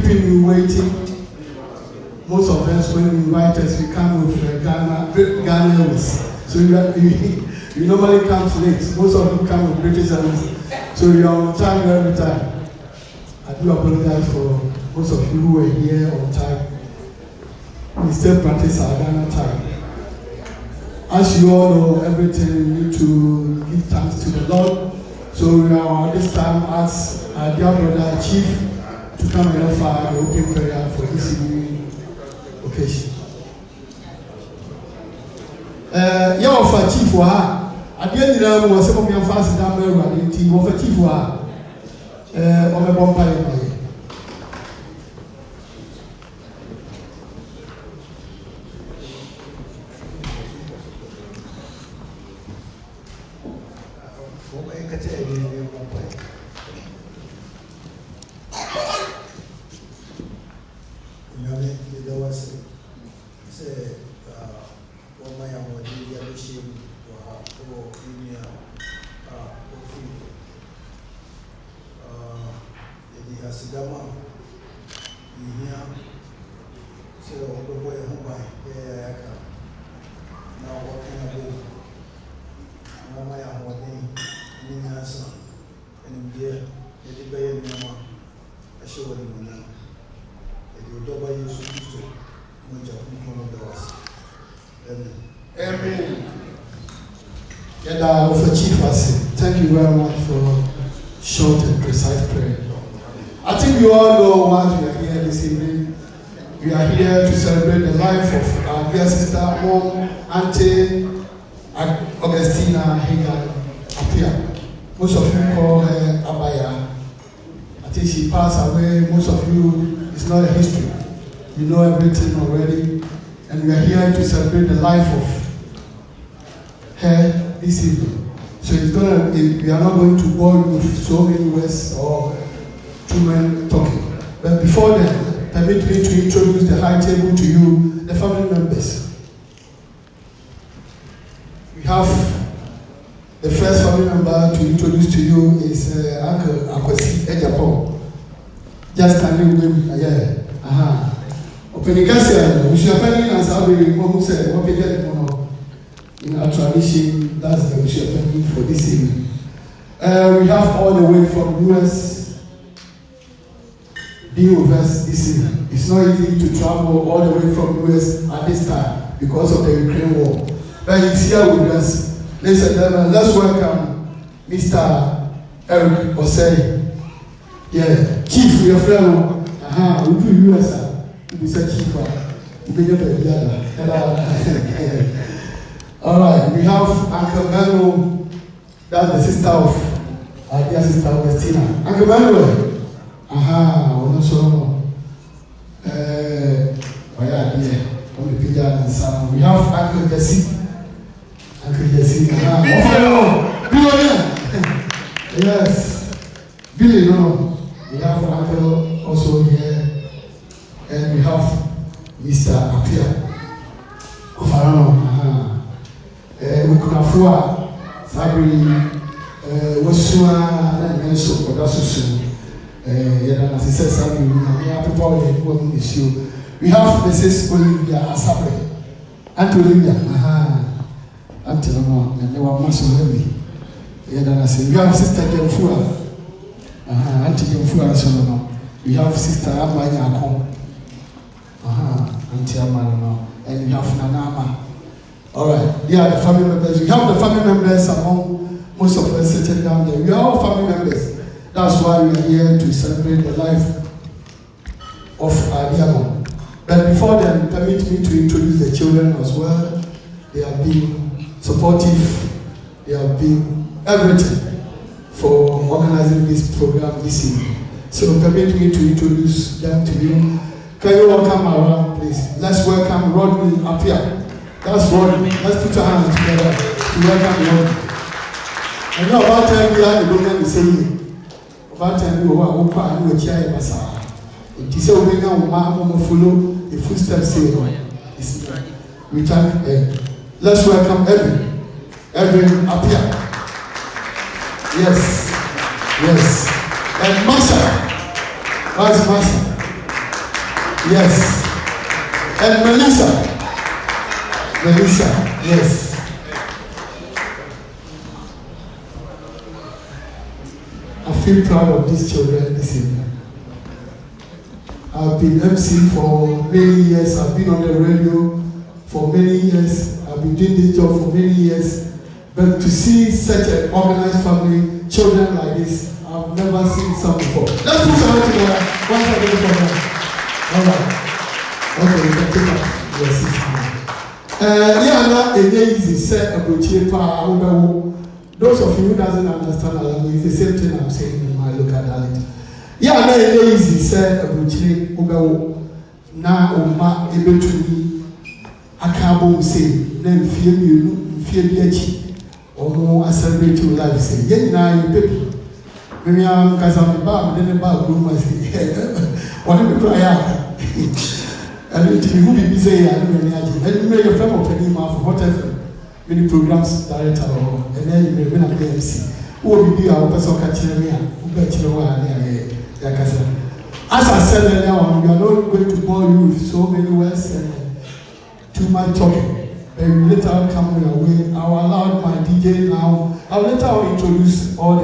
keeping you waiting. Most of us, when we invite us, we come with Ghana Airways. So you normally come late. Most of you come with British Airways. So you are on time every time. I do apologize for most of you who were here on time. We still practice our Ghana time. As you all know, everything we need to give thanks to the Lord. So we are this time ask our dear brother Chief to come and offer the opening prayer for this evening occasion. Yeah, offer Chief wa. At the end of the day, we say we are fasting down there. We offer Chief wa. Ome bomba ye. Thank you very much for short and precise prayer. I think you all know why we are here this evening. We are here to celebrate the life of our dear sister, mom, Auntie Augustina Hagan, Appiah. Most of you call her Appiah. I think she passed away. Most of you, it's not a history. You know everything already. And we are here to celebrate the life of her this evening. So we are not going to bore you with so many words or too many talking. But before then, permit me to introduce the high table to you, the family members. We have the first family member to introduce to you is Uncle Augustina. Just can you wave? Yeah. Openigasi, we should have as I will say, what we get in our tradition, that's the Bishop for this evening. We have all the way from US being with us this evening. It's not easy to travel all the way from US at this time because of the Ukraine war. But he's here with us. Ladies and gentlemen, let's welcome Mr. Eric Osei. Yeah, Chief, your friend. We do US. We say Chief. We be all right, we have Uncle Manu, that's the sister of our dear sister Augustina. Uncle Manu, we have Uncle Jesse. Uncle Jesse, yes, Billy, no. We have Uncle also here, and we have Mr. Appiah. We could afford Sabri Wasua and so for that soon. As he says, we have Mrs. Olivia Asabre, Aunt Olivia, until no, and they were muscle heavy. We have Sister Gemfua, Auntie Gemfua, so no. We have Sister Appiah, Auntie Amano, and we have Nanama. All right, they are the family members. We have the family members among most of us sitting down there. We are all family members. That's why we are here to celebrate the life of our dear mom. But before then, permit me to introduce the children as well. They have been supportive. They have been everything for organizing this program this evening. So permit me to introduce them to you. Can you all come around, please? Let's welcome Rodney Appiah. That's Rodney. Let's put our hands together to welcome Rodney. And now about time we are the same. About time we are open and we are here. It is a way now we follow the footsteps here. We thank let's welcome Edwin Appiah. Yes. And Masha. Where's Masha? Yes. And Melissa, yes. I feel proud of these children this evening. I've been MC for many years. I've been on the radio for many years. I've been doing this job for many years. But to see such an organized family, children like this, I've never seen some before. Let's put some together. Once again for them. All right. Okay, you can take up your sister. Now, it's easy. Say about those of you who doesn't understand our language, it's the same thing I'm saying in my local dialect. Now it's easy. Say about na oma ebetumi akabo say na mfie bi achi omo celebrate life say ye na you baby me am kasa me ba me ne ba group ma say one me cry out and it who be say ya no me achi and me your friend open ma for whatever many programs director and then you na MC who be our person ka kire me a who be kire wa na ya kasa. As I said earlier on, we are not going to bore you with so many words and too much talking. And later I'll come your way. I will allow my DJ now. I'll later introduce all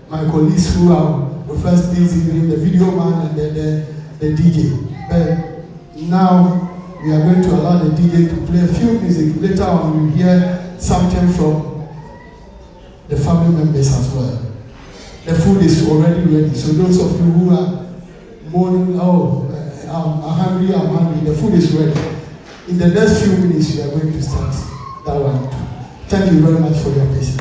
my colleagues who are the first this evening, the video man and then the DJ. But now we are going to allow the DJ to play a few music. Later on we'll hear something from the family members as well. The food is already ready. So those of you who are morning, I'm hungry, the food is ready. In the next few minutes, we are going to start that one. Thank you very much for your patience.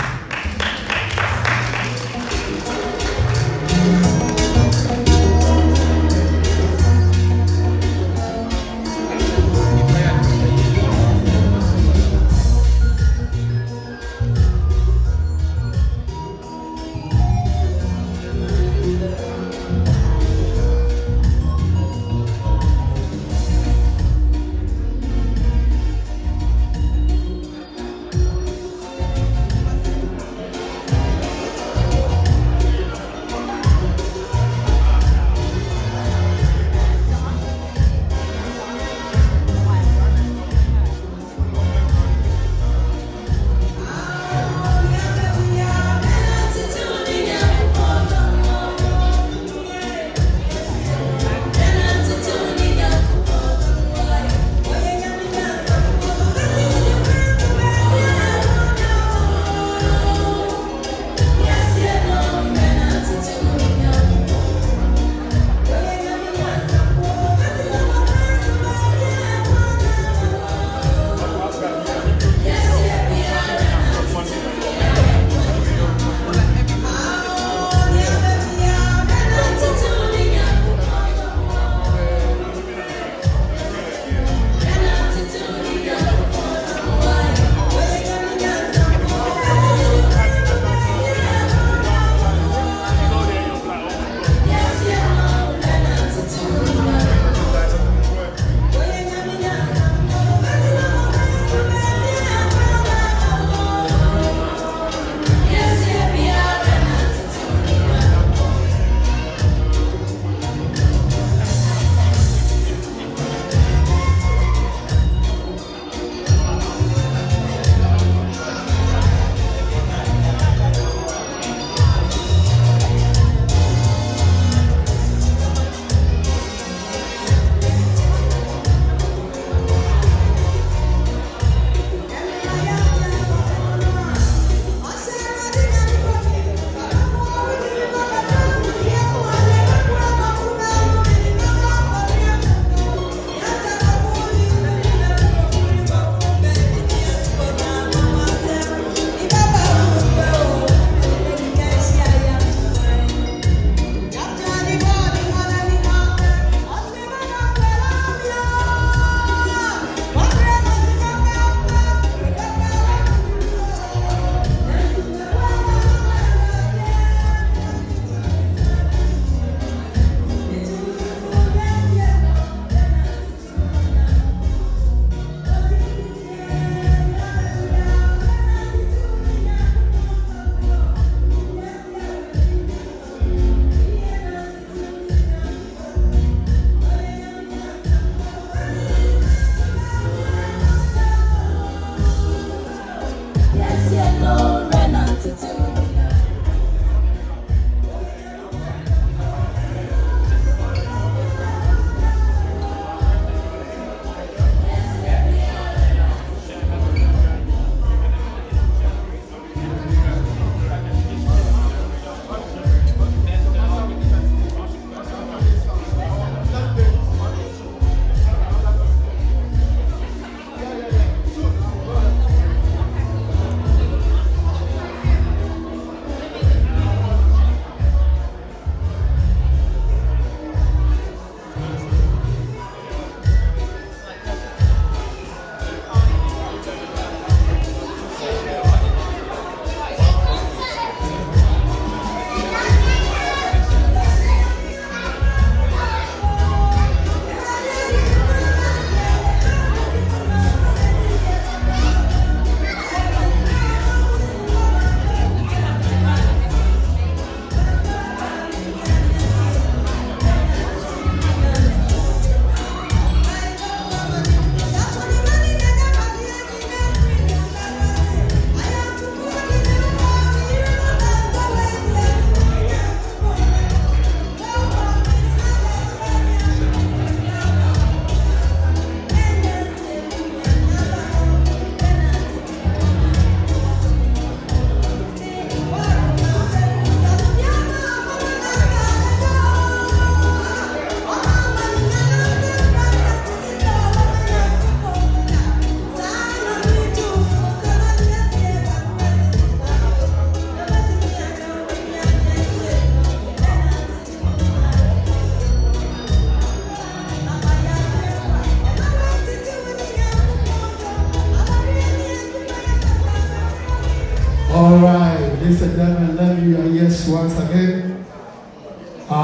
All right, ladies and gentlemen, let me yes once again.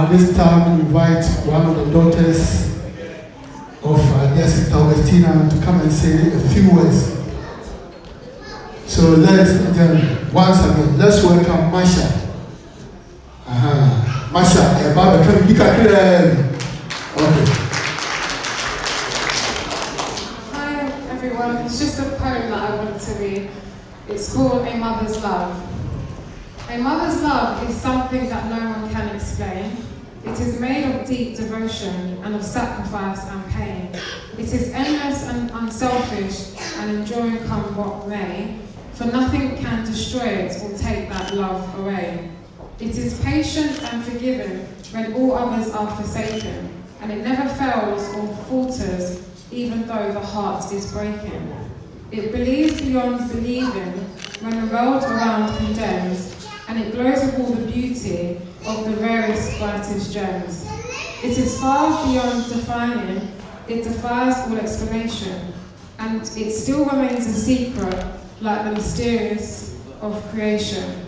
This time we invite one of the daughters of Sister Augustina to come and say a few words. So ladies and gentlemen, once again, let's welcome Masha. Masha, Baba, you can okay. Hi everyone, it's just a poem that I wanted to read. It's called A Mother's Love. A mother's love is something that no one can explain. It is made of deep devotion and of sacrifice and pain. It is endless and unselfish and enduring come what may, for nothing can destroy it or take that love away. It is patient and forgiving when all others are forsaken, and it never fails or falters even though the heart is breaking. It believes beyond believing when the world around condemns, and it glows with all the beauty of the rarest, brightest gems. It is far beyond defining, it defies all explanation, and it still remains a secret like the mysterious of creation.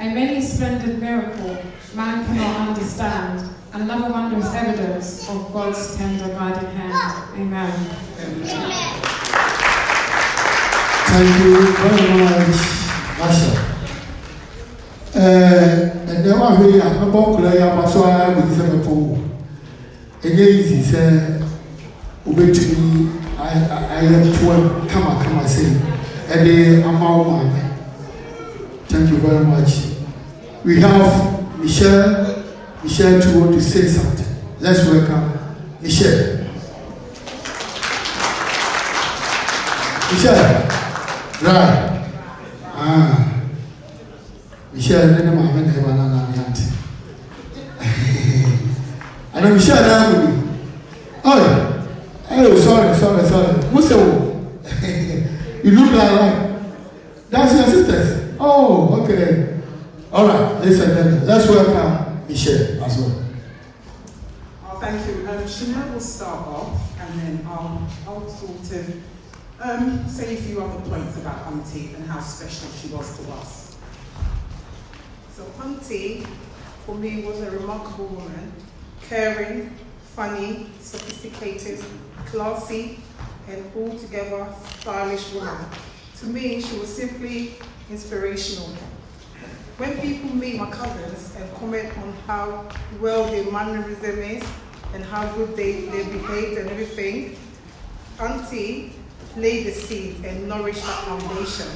A many splendid miracle man cannot understand, and another wondrous evidence of God's tender guiding hand. Amen. Thank you very much, Masha. And then one way I'm about to lay up so I will say a poem. Again, he said, obey to me, I am to come and say, and then I'm out. Thank you very much. We have Michelle. Michelle to want to say something. Let's welcome Michelle. Michelle, right? Michelle, I don't know my name. I know Michelle. Oh, sorry. Musa, you look like that's your sisters. Oh, okay. All right, listen. Let's welcome Michelle as well. Oh, thank you. Chanel will start off, and then I'll sort of say a few other points about Auntie and how special she was to us. So Auntie, for me, was a remarkable woman, caring, funny, sophisticated, classy, and altogether stylish woman. To me, she was simply inspirational. When people meet my cousins and comment on how well their mannerism is and how good they behaved and everything, Auntie laid the seed and nourished that foundation.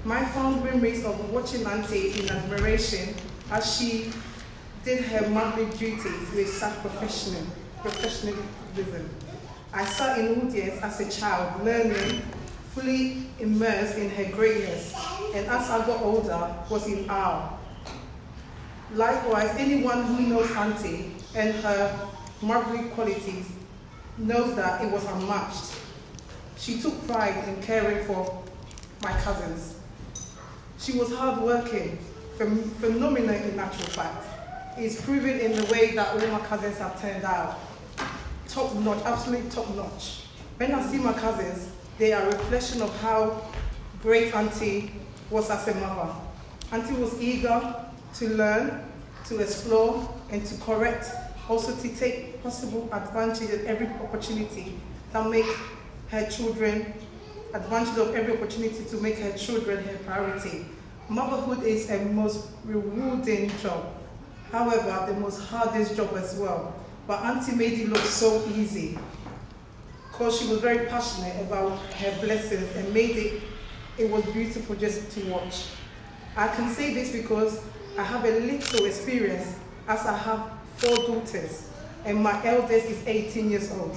My fond memories of watching Auntie in admiration as she did her motherly duties with such professionalism. I sat in audience as a child, learning, fully immersed in her greatness, and as I got older, was in awe. Likewise, anyone who knows Auntie and her motherly qualities knows that it was unmatched. She took pride in caring for my cousins. She was hardworking, phenomenal in actual fact. It's proven in the way that all my cousins have turned out. Top notch, absolutely top notch. When I see my cousins, they are a reflection of how great Auntie was as a mother. Auntie was eager to learn, to explore, and to correct, also to take possible advantage of every opportunity that make her children, advantage of every opportunity to make her children her priority. Motherhood is a most rewarding job. However, the most hardest job as well. But Auntie made it look so easy, because she was very passionate about her blessings and made it was beautiful just to watch. I can say this because I have a little experience, as I have 4 daughters and my eldest is 18 years old.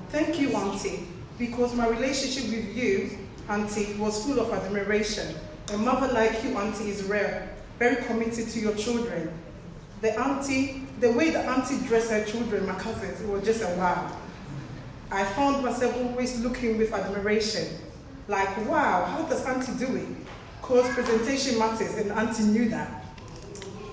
Thank you, Auntie, because my relationship with you, Auntie, was full of admiration. A mother like you, Auntie, is rare, very committed to your children. The way the Auntie dressed her children, my cousins, it was just a wow. I found myself always looking with admiration. Like, wow, how does Auntie do it? Because presentation matters, and Auntie knew that.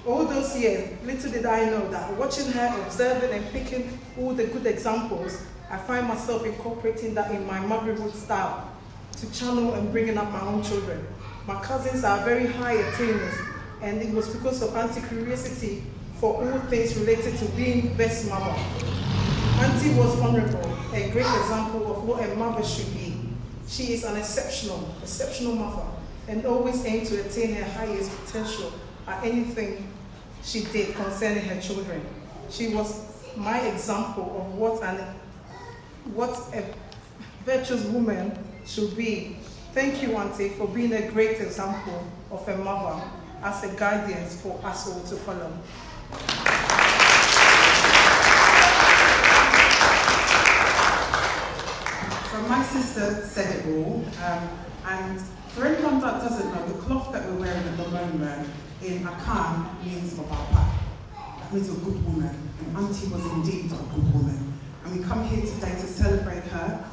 All those years, little did I know that watching her, observing and picking all the good examples, I find myself incorporating that in my motherhood style to channel and bringing up my own children. My cousins are very high attainers, and it was because of Auntie's curiosity for all things related to being best mother. Auntie was honorable, a great example of what a mother should be. She is an exceptional mother, and always aimed to attain her highest potential at anything she did concerning her children. She was my example of what a virtuous woman should be. Thank you, Auntie, for being a great example of a mother as a guidance for us all to follow. So my sister said it all, and for anyone that doesn't know, the cloth that we're wearing at the moment in Hagan means Appiah. That means a good woman, and Auntie was indeed a good woman. And we come here today to celebrate her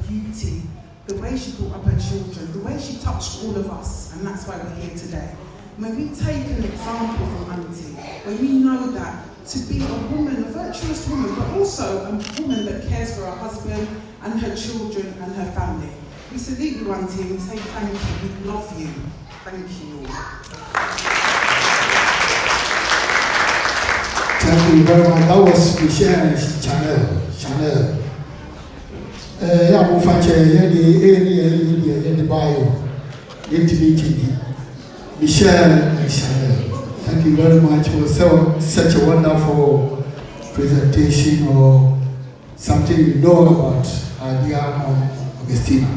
beauty, the way she brought up her children, the way she touched all of us, and that's why we're here today. When we take an example from Auntie, when we know that to be a woman, a virtuous woman, but also a woman that cares for her husband and her children and her family. We salute you, Auntie, and we say thank you. We love you. Thank you. Thank you very much. That was Michelle Chanel. Yeah, we'll find in the bio. Michelle and Chanel. Thank you very much for such a wonderful presentation or something you know about our dear Augustina.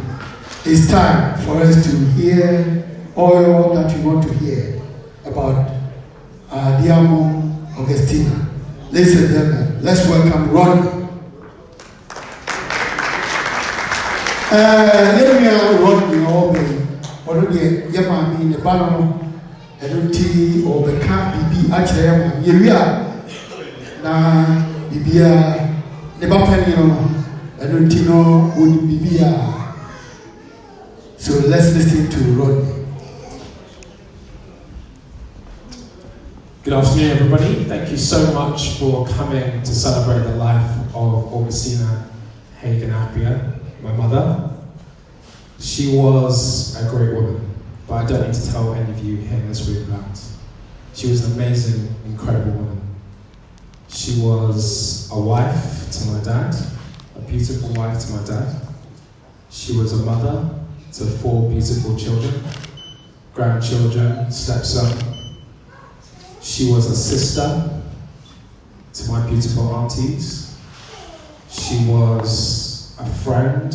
It's time for us to hear all that we want to hear about our dear mom, Augustina. Ladies and gentlemen, let's welcome Rodney. Let me Rodney already, Yamami in the Banano. I don't see or the can't be actually na bibia the bapanino. I don't know who bibia. So let's listen to Rodney. Good afternoon, everybody. Thank you so much for coming to celebrate the life of Augustina Hagan Appiah, my mother. She was a great woman. But I don't need to tell any of you here in this room that she was an amazing, incredible woman. She was a wife to my dad, a beautiful wife to my dad. She was a mother to 4 beautiful children, grandchildren, stepson. She was a sister to my beautiful aunties. She was a friend.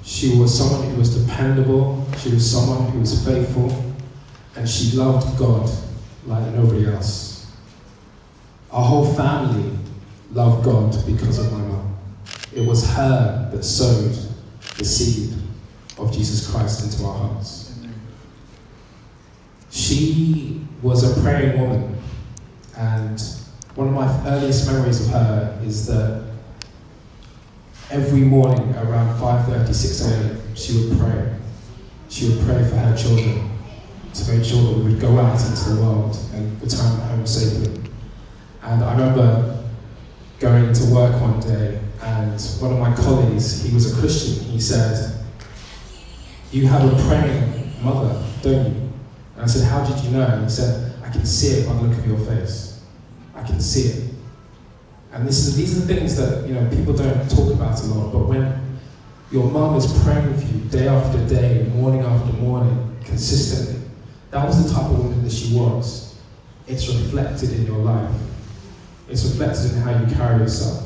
She was someone who was dependable, she was someone who was faithful, and she loved God like nobody else. Our whole family loved God because of my mum. It was her that sowed the seed of Jesus Christ into our hearts. She was a praying woman, and one of my earliest memories of her is that every morning around 5:30, 6 a.m, she would pray. She would pray for her children to make sure that we would go out into the world and return home safely. And I remember going to work one day, and one of my colleagues, he was a Christian, he said, "You have a praying mother, don't you?" And I said, "How did you know?" And he said, "I can see it by the look of your face. I can see it." And these are things that people don't talk about a lot, but when your mum is praying for you day after day, morning after morning, consistently, that was the type of woman that she was. It's reflected in your life. It's reflected in how you carry yourself.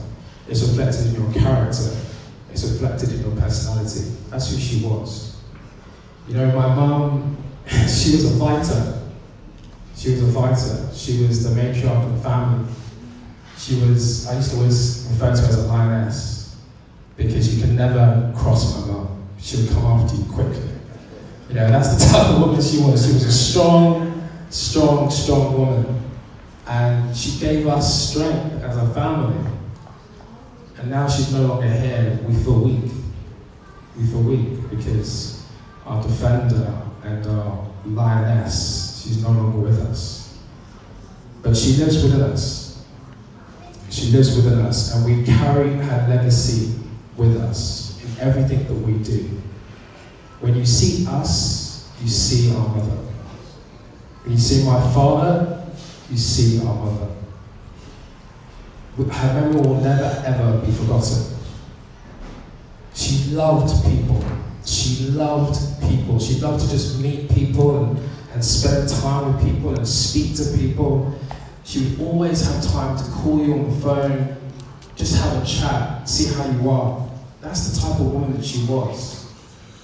It's reflected in your character. It's reflected in your personality. That's who she was. My mum, she was a fighter. She was a fighter. She was the matriarch of the family. I used to always refer to her as a lioness, because you could never cross my mum. She would come after you quickly. That's the type of woman she was. She was a strong woman. And she gave us strength as a family. And now she's no longer here, we feel weak. We feel weak because our defender and our lioness, she's no longer with us. But she lives within us. She lives within us, and we carry her legacy with us in everything that we do. When you see us you see our mother. When you see my father, you see our mother. Her memory will never ever be forgotten. She loved people. She loved people. She loved to just meet people and spend time with people and speak to people. She would always have time to call you on the phone, just have a chat, see how you are. That's the type of woman that she was.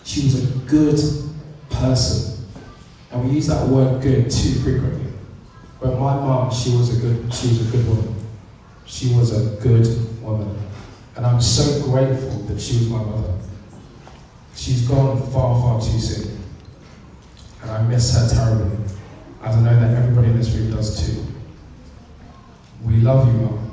She was a good person. And we use that word good too frequently. But my mum, she was a good woman. She was a good woman. And I'm so grateful that she was my mother. She's gone far, far too soon. And I miss her terribly. As I know that everybody in this room does too. We love you, Mum.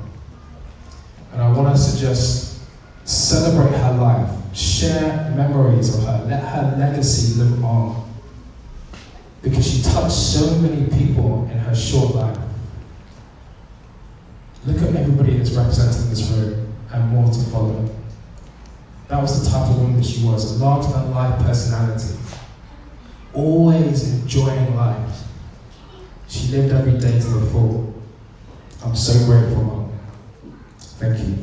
And I want us to just celebrate her life, share memories of her, let her legacy live on. Because she touched so many people in her short life. Look at everybody that's represented in this room, and more to follow. That was the type of woman that she was, a larger-than-life personality. Always enjoying life. She lived every day to the full. I'm so grateful, Mum. Thank you.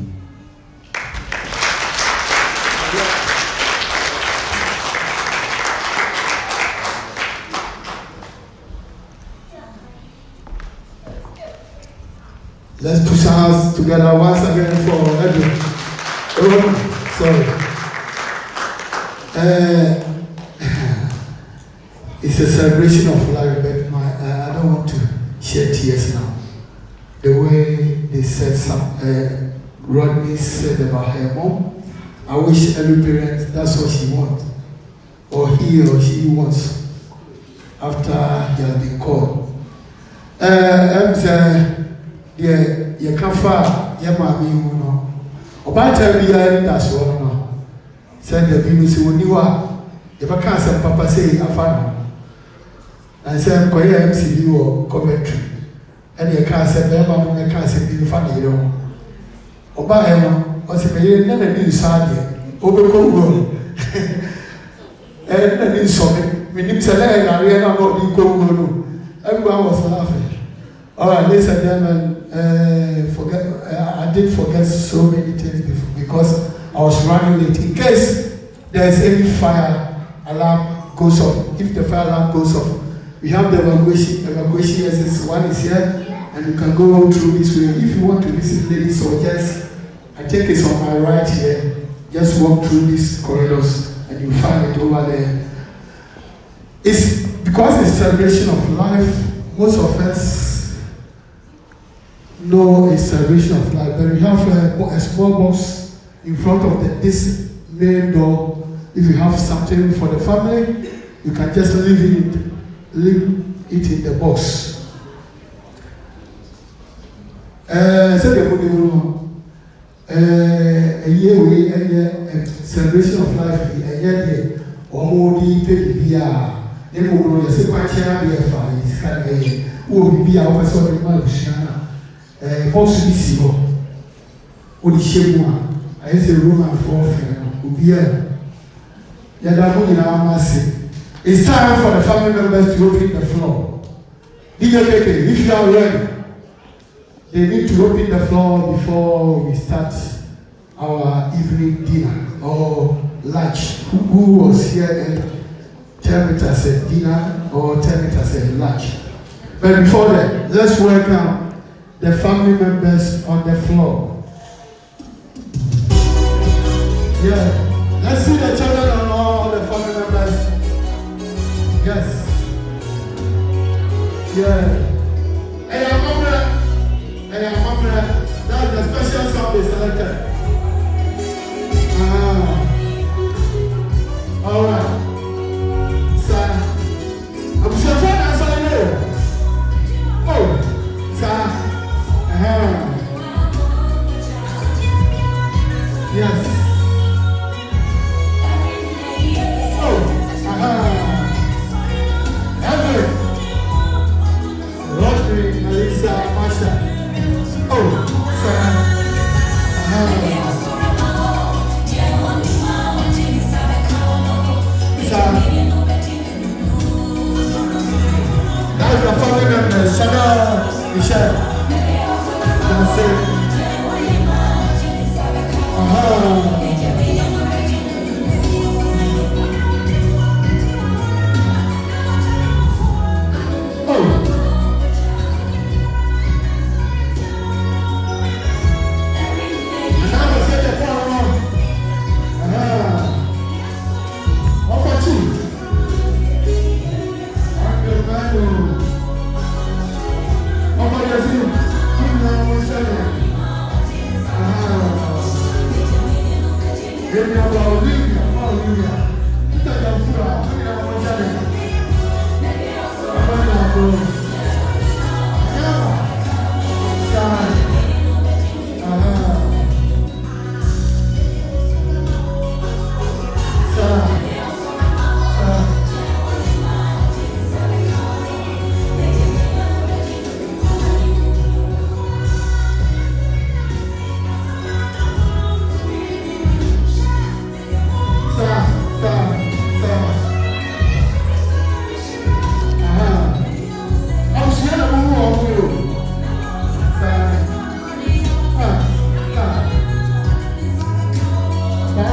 Let's push our hands together once again for Edwin. Oh, sorry. It's a celebration of life, but I don't want to shed tears now. The way they said Rodney said about her mom, I wish every parent that's what she wants, or he or she wants, after he has been called. You can't find your mommy, you know. About every year, that's what now. Said the BBC when you are, if I can't say Papa say, I found. And said, Koya MCD or Coventry. And you can't say, Bema, I can't say, you find it all. Obama, what's a million, never knew Sadia, Overcome. And then you saw me, we need to learn, I really not be going. Everyone was laughing. All right, ladies and gentlemen, I did forget so many things before because I was running late. In case there's any fire alarm goes off, if the fire alarm goes off, we have the evacuation exits. One is here, and you can go through this way. If you want to visit ladies or just, I think it's on my right here. Just walk through these corridors, and you find it over there. It's because it's a celebration of life. Most of us know a celebration of life, but we have a small box in front of this main door. If you have something for the family, you can just leave it in the box. A year celebration of life, a year or more deep. Then we will say, "Why can't be a fire? It's kind of will be our person in my box to see you. Only shame one. I say, Roman for will be here. Yadabu in our massive. It's time for the family members to open the floor. If you are ready, they need to open the floor before we start our evening dinner or lunch. Who was here and tell it as a dinner or tell it as a lunch? But before that, let's welcome the family members on the floor. Yeah, let's see the children and all the family members. Yes. Yeah. Hey, I'm that's the special song they selected. All right. Sir, I'm sure that's all I know. Oh, sir. Yes. Evan. Rodney, Melissa, Masha. Oh, sir.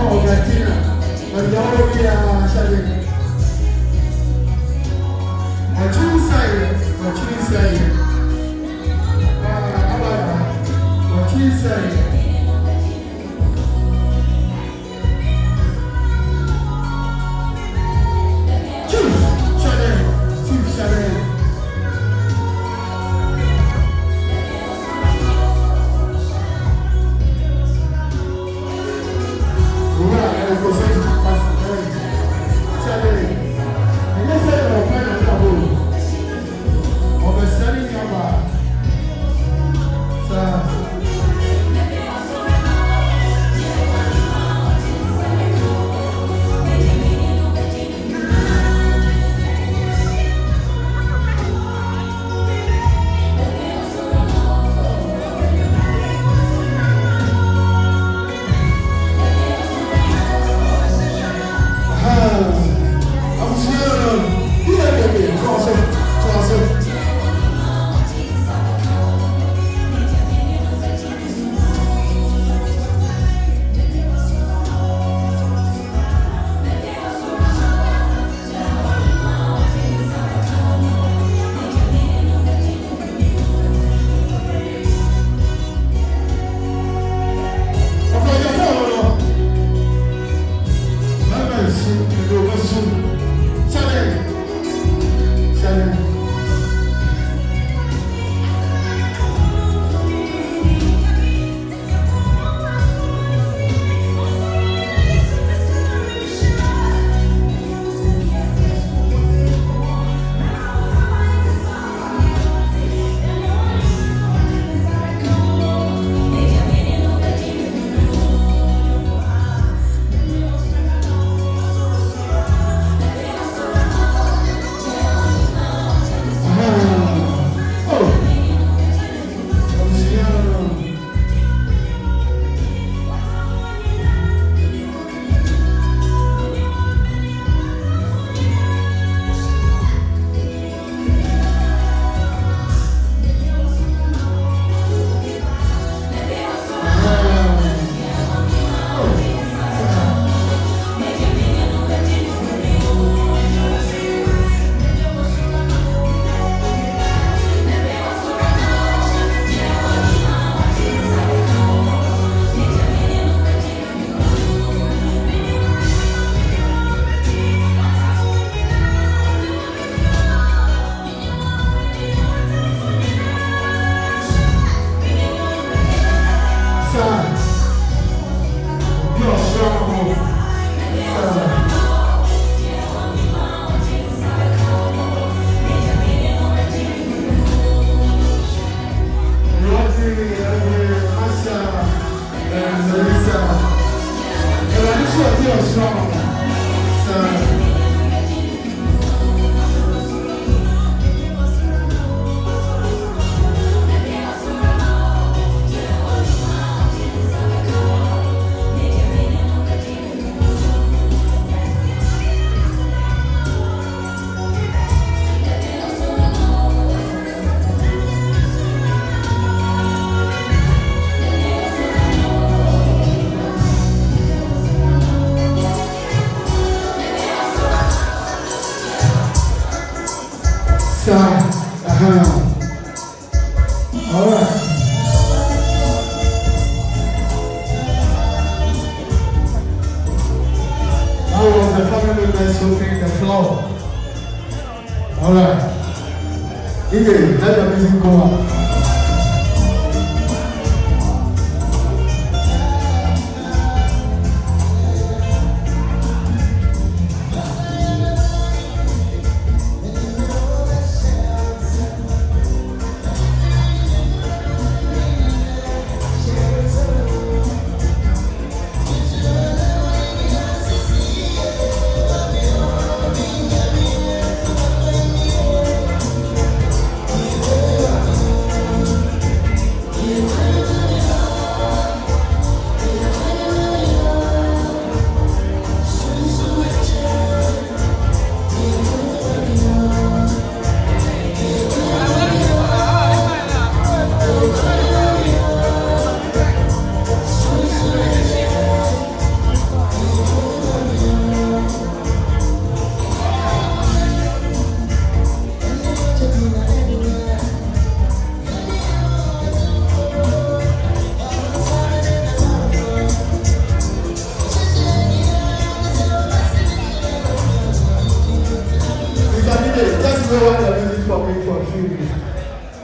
Augustina, and Eulogy,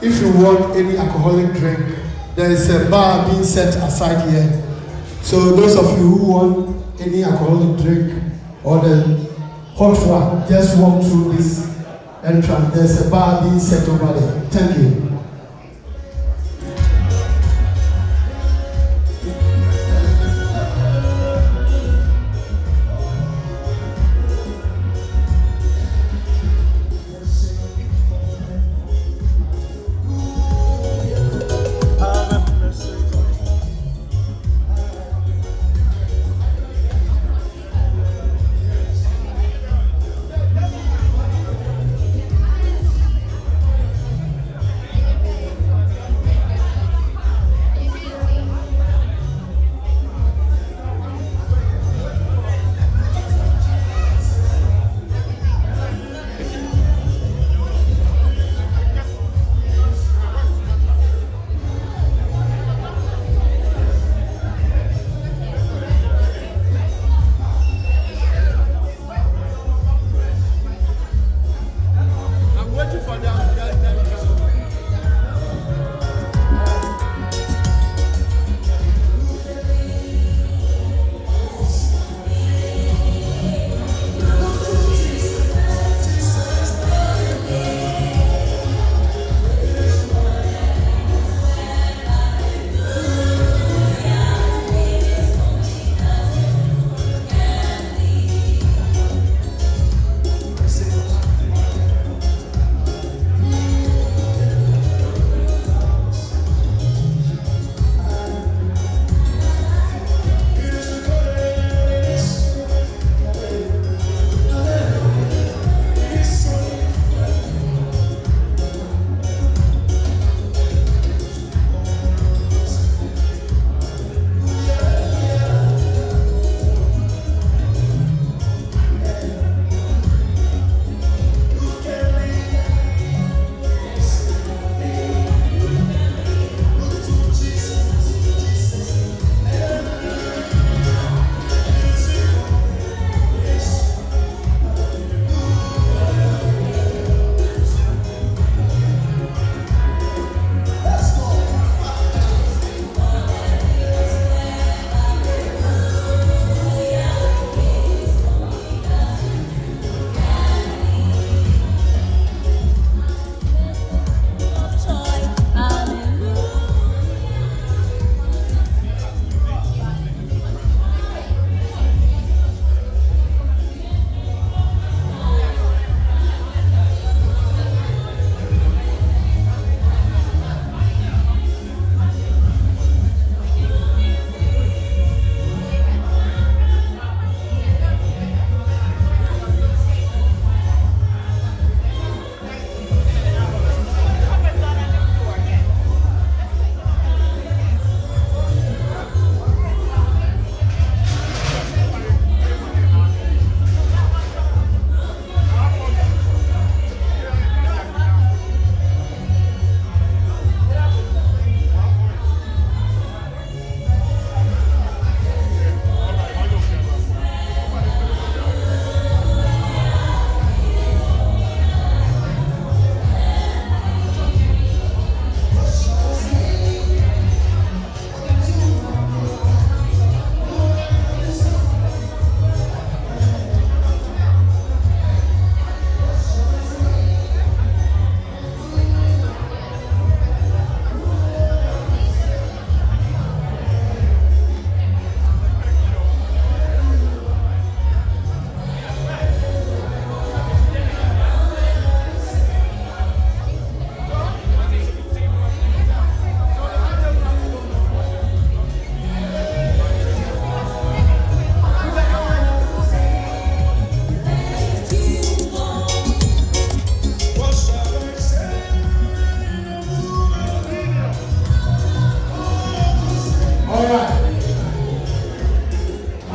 if you want any alcoholic drink, there is a bar being set aside here. So those of you who want any alcoholic drink or the hot one, just walk through this entrance. There's a bar being set over there. Thank you.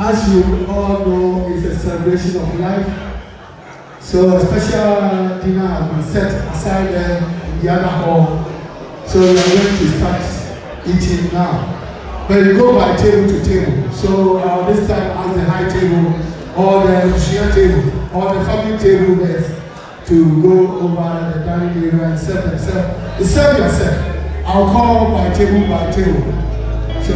As you all know, it's a celebration of life. So a special dinner has been set aside there in the other hall. So we are going to start eating now. But you go by table to table. So this time as the high table, or the share table, or the family table, there's to go over the dining area and serve themselves. Serve yourself. I'll call by table by table. So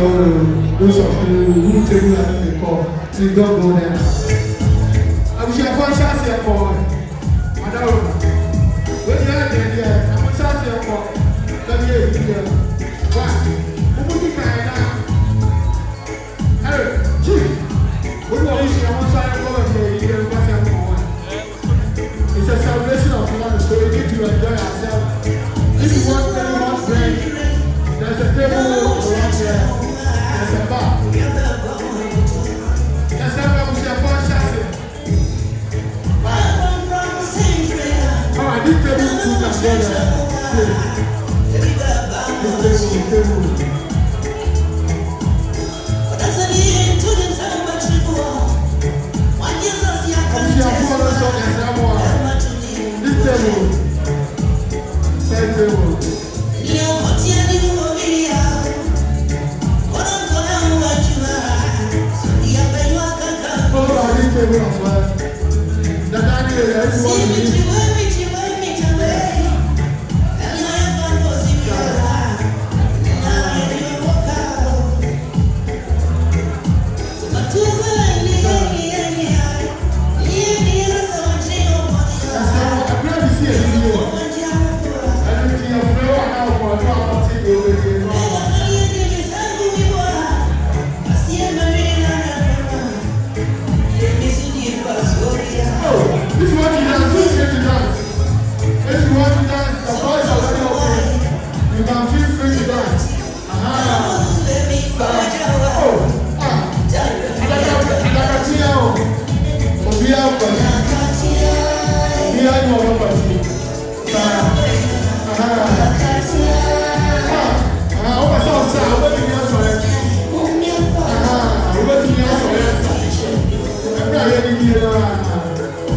those of you who table and they call, please don't go there. I wish you a fun chance here for Madam. When you are there, I'm a chance here for the what? Who would you find out? Hey, Chief, what do you wish you want to say? It's a celebration of life, so we need to enjoy ourselves. If you want anyone's drink, there's a table around there. There's a bar. There's a bar with your phone chassis. Alright, this table is good as well. This table.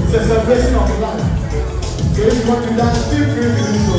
It's a celebration of life. So if you want to dance, feel free to do so.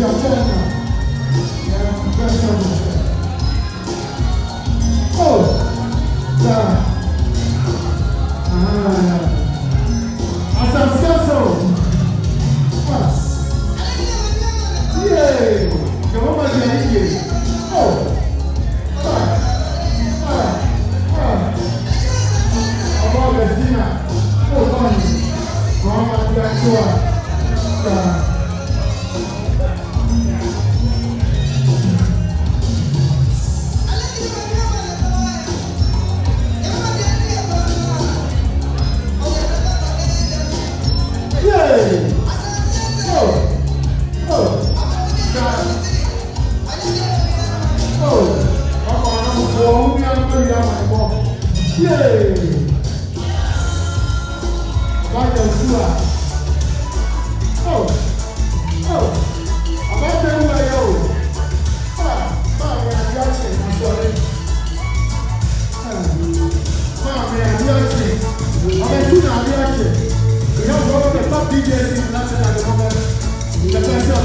It's your turn now. Yeah, press on. Oh, yeah. As I said so. Yay! Your mama is here. Oh. Augustina. Oh, Bonnie. Mama, that's what.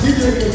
DJ